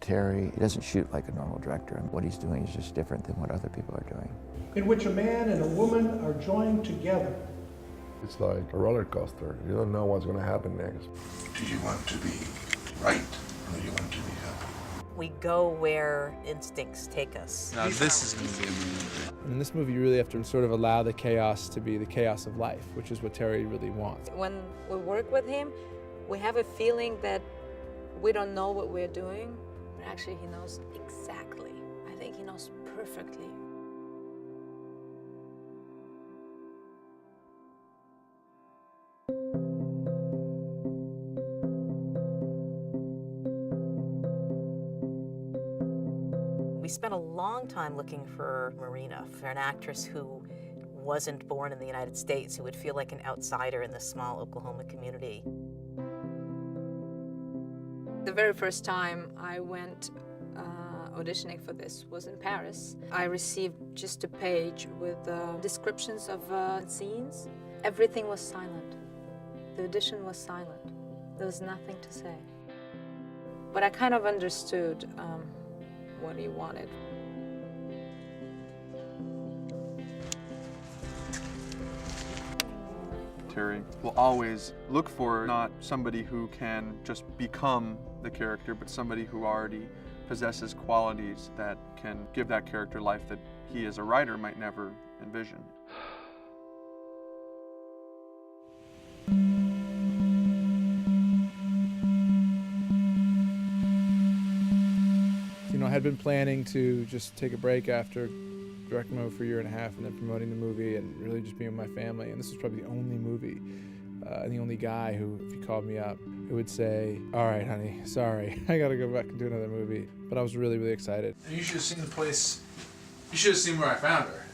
Terry, he doesn't shoot like a normal director, and what he's doing is just different than what other people are doing. In which a man and a woman are joined together. It's like a roller coaster. You don't know what's going to happen next. Do you want to be right, or do you want to be happy? We go where instincts take us. Now this is going to be amazing. In this movie, you really have to sort of allow the chaos to be the chaos of life, which is what Terry really wants. When we work with him, we have a feeling that we don't know what we're doing, but actually he knows exactly. I think he knows perfectly. We spent a long time looking for Marina, for an actress who wasn't born in the United States, who would feel like an outsider in this small Oklahoma community. The very first time I went auditioning for this was in Paris. I received just a page with descriptions of scenes. Everything was silent. The audition was silent. There was nothing to say. But I kind of understood what he wanted. Terry will always look for not somebody who can just become the character, but somebody who already possesses qualities that can give that character life that he as a writer might never envision. You know, I had been planning to just take a break after directing the movie for a year and a half and then promoting the movie and really just being with my family. And this was probably the only movie and the only guy who, if he called me up, who would say, "All right, honey, sorry, I gotta go back and do another movie." But I was really, really excited. And you should have seen the place, you should have seen where I found her,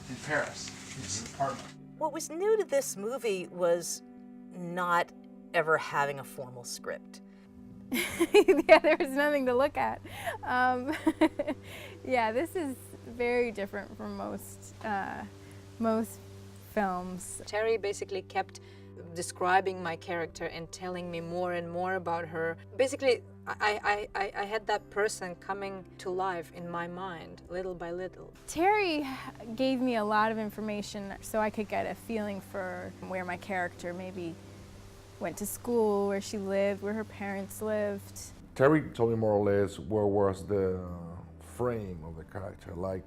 in Paris, in this apartment. What was new to this movie was not ever having a formal script. Yeah, there was nothing to look at. Yeah, this is very different from most films. Terry basically kept describing my character and telling me more and more about her. Basically, I had that person coming to life in my mind, little by little. Terry gave me a lot of information so I could get a feeling for where my character maybe went to school, where she lived, where her parents lived. Terry told me more or less where was the frame of the character. Like,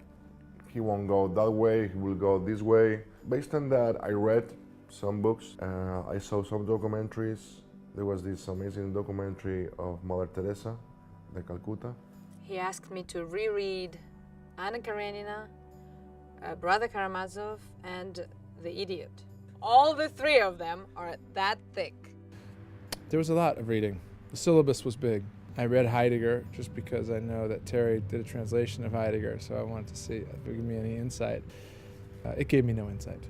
he won't go that way, he will go this way. Based on that, I read some books, I saw some documentaries. There was this amazing documentary of Mother Teresa, de Calcutta. He asked me to reread Anna Karenina, Brother Karamazov, and The Idiot. All the three of them are that thick. There was a lot of reading. The syllabus was big. I read Heidegger just because I know that Terry did a translation of Heidegger, so I wanted to see if it gave me any insight. It gave me no insight.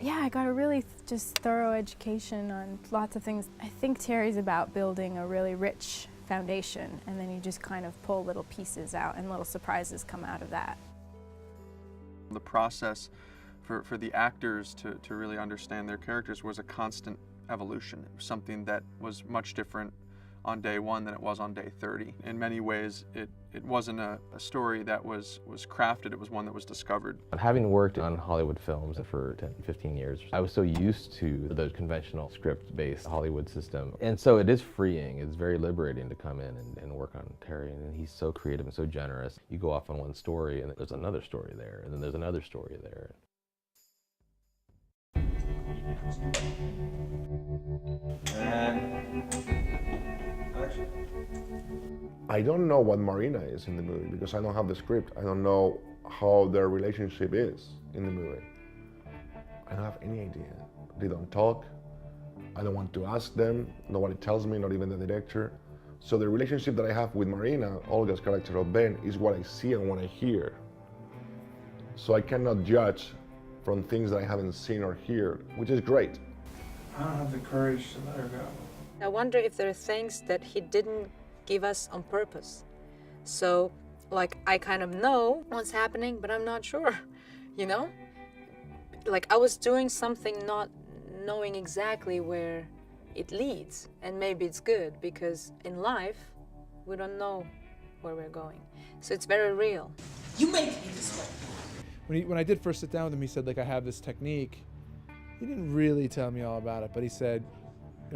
Yeah, I got a really just thorough education on lots of things. I think Terry's about building a really rich foundation, and then you just kind of pull little pieces out and little surprises come out of that. The process for the actors to really understand their characters was a constant evolution. It was something that was much different on day one than it was on day 30. In many ways, it wasn't a story that was crafted, it was one that was discovered. Having worked on Hollywood films for 10, 15 years, I was so used to the conventional script-based Hollywood system. And so it is freeing, it's very liberating to come in and work on Terry, and he's so creative and so generous. You go off on one story and there's another story there, and then there's another story there. I don't know what Marina is in the movie because I don't have the script. I don't know how their relationship is in the movie. I don't have any idea. They don't talk. I don't want to ask them. Nobody tells me, not even the director. So the relationship that I have with Marina, Olga's character of Ben, is what I see and what I hear. So I cannot judge from things that I haven't seen or heard, which is great. I don't have the courage to let her go. I wonder if there are things that he didn't give us on purpose. So, like, I kind of know what's happening, but I'm not sure, you know? Like, I was doing something not knowing exactly where it leads, and maybe it's good, because in life, we don't know where we're going. So it's very real. You make me this way. When I did first sit down with him, he said, like, I have this technique. He didn't really tell me all about it, but he said,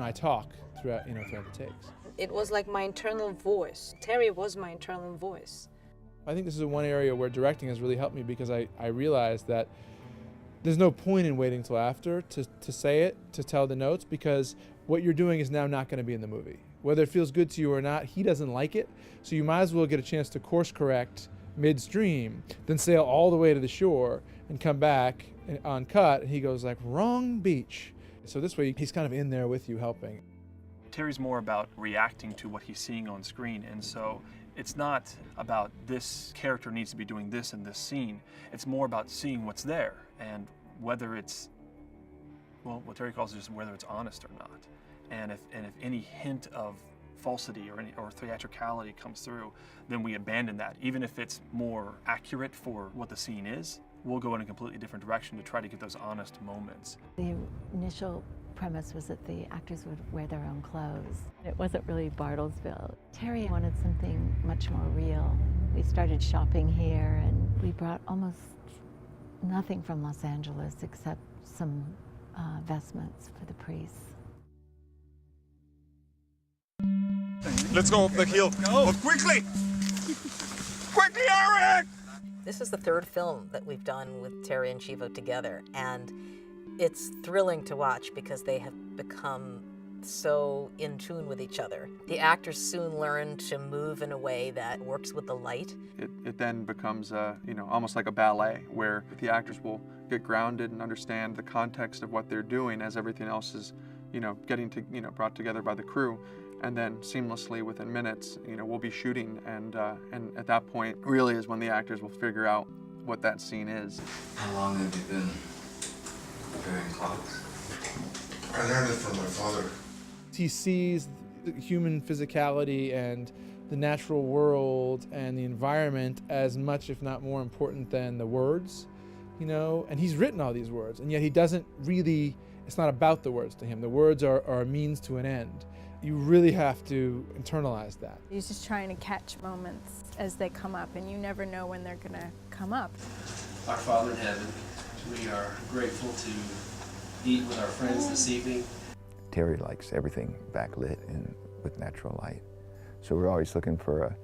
I talk throughout the takes. It was like my internal voice. Terry was my internal voice. I think this is one area where directing has really helped me, because I realized that there's no point in waiting till after to say it, to tell the notes, because what you're doing is now not going to be in the movie. Whether it feels good to you or not, he doesn't like it, so you might as well get a chance to course correct midstream, then sail all the way to the shore and come back on cut, and he goes like, wrong beach. So this way he's kind of in there with you helping. Terry's more about reacting to what he's seeing on screen, and so it's not about this character needs to be doing this in this scene. It's more about seeing what's there, and whether it's, well, what Terry calls it, just whether it's honest or not. And if any hint of falsity or theatricality comes through, then we abandon that. Even if it's more accurate for what the scene is, we'll go in a completely different direction to try to get those honest moments. The initial premise was that the actors would wear their own clothes. It wasn't really Bartlesville. Terry wanted something much more real. We started shopping here, and we brought almost nothing from Los Angeles except some vestments for the priests. Let's go up the hill. Go. Quickly! Quickly, Eric! This is the third film that we've done with Terry and Chivo together, and it's thrilling to watch because they have become so in tune with each other. The actors soon learn to move in a way that works with the light. It then becomes almost like a ballet, where the actors will get grounded and understand the context of what they're doing as everything else is getting brought together by the crew. And then seamlessly within minutes, we'll be shooting, and at that point really is when the actors will figure out what that scene is. How long have you been wearing clothes? I learned it from my father. He sees the human physicality and the natural world and the environment as much, if not more important than the words, and he's written all these words, and yet he doesn't really, it's not about the words to him. The words are a means to an end. You really have to internalize that. He's just trying to catch moments as they come up, and you never know when they're going to come up. Our Father in heaven, we are grateful to eat with our friends this evening. Terry likes everything backlit and with natural light. So we're always looking for a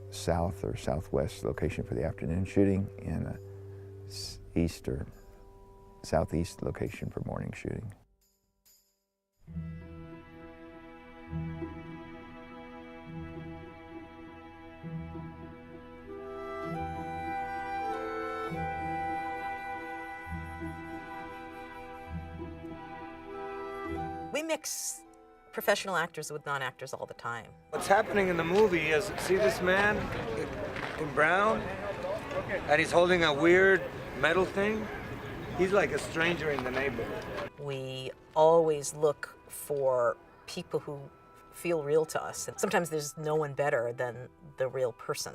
south or southwest location for the afternoon shooting, and a east or southeast location for morning shooting. We mix professional actors with non-actors all the time. What's happening in the movie is, see this man in brown? And he's holding a weird metal thing? He's like a stranger in the neighborhood. We always look for people who feel real to us. And sometimes there's no one better than the real person.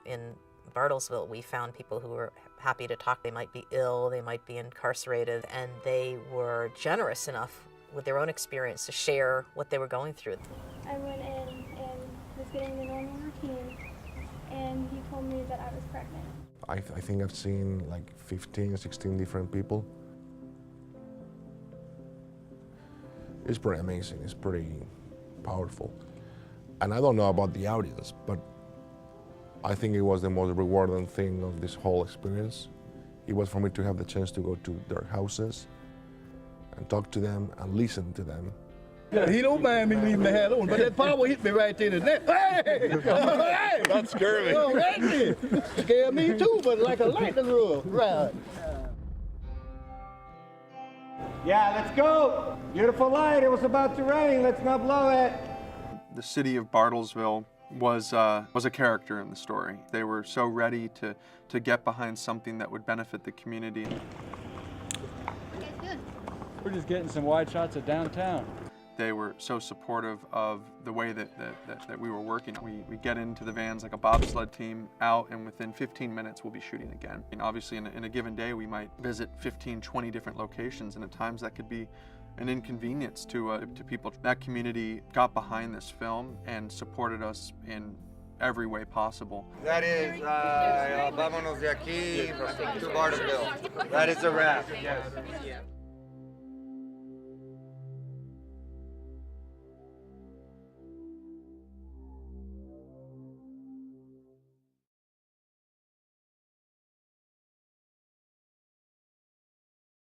In Bartlesville, we found people who were happy to talk. They might be ill, they might be incarcerated, and they were generous enough with their own experience to share what they were going through. I went in and was getting the normal routine, and he told me that I was pregnant. I think I've seen like 15, 16 different people. It's pretty amazing, it's pretty powerful. And I don't know about the audience, but I think it was the most rewarding thing of this whole experience. It was for me to have the chance to go to their houses and talk to them and listen to them. Yeah, he don't mind me leaving the hat on, but that power hit me right in the neck. Hey! Hey! That scared me. Oh, right there. Scared me too, but like a lightning rod. Right. Yeah, let's go. Beautiful light. It was about to rain. Let's not blow it. The city of Bartlesville was a character in the story. They were so ready to get behind something that would benefit the community. We're just getting some wide shots of downtown. They were so supportive of the way that we were working. We get into the vans like a bobsled team out, and within 15 minutes we'll be shooting again. And obviously in a given day we might visit 15, 20 different locations, and at times that could be an inconvenience to people. That community got behind this film and supported us in every way possible. That is, vámonos de aquí to Bartlesville. That is a wrap. Yes.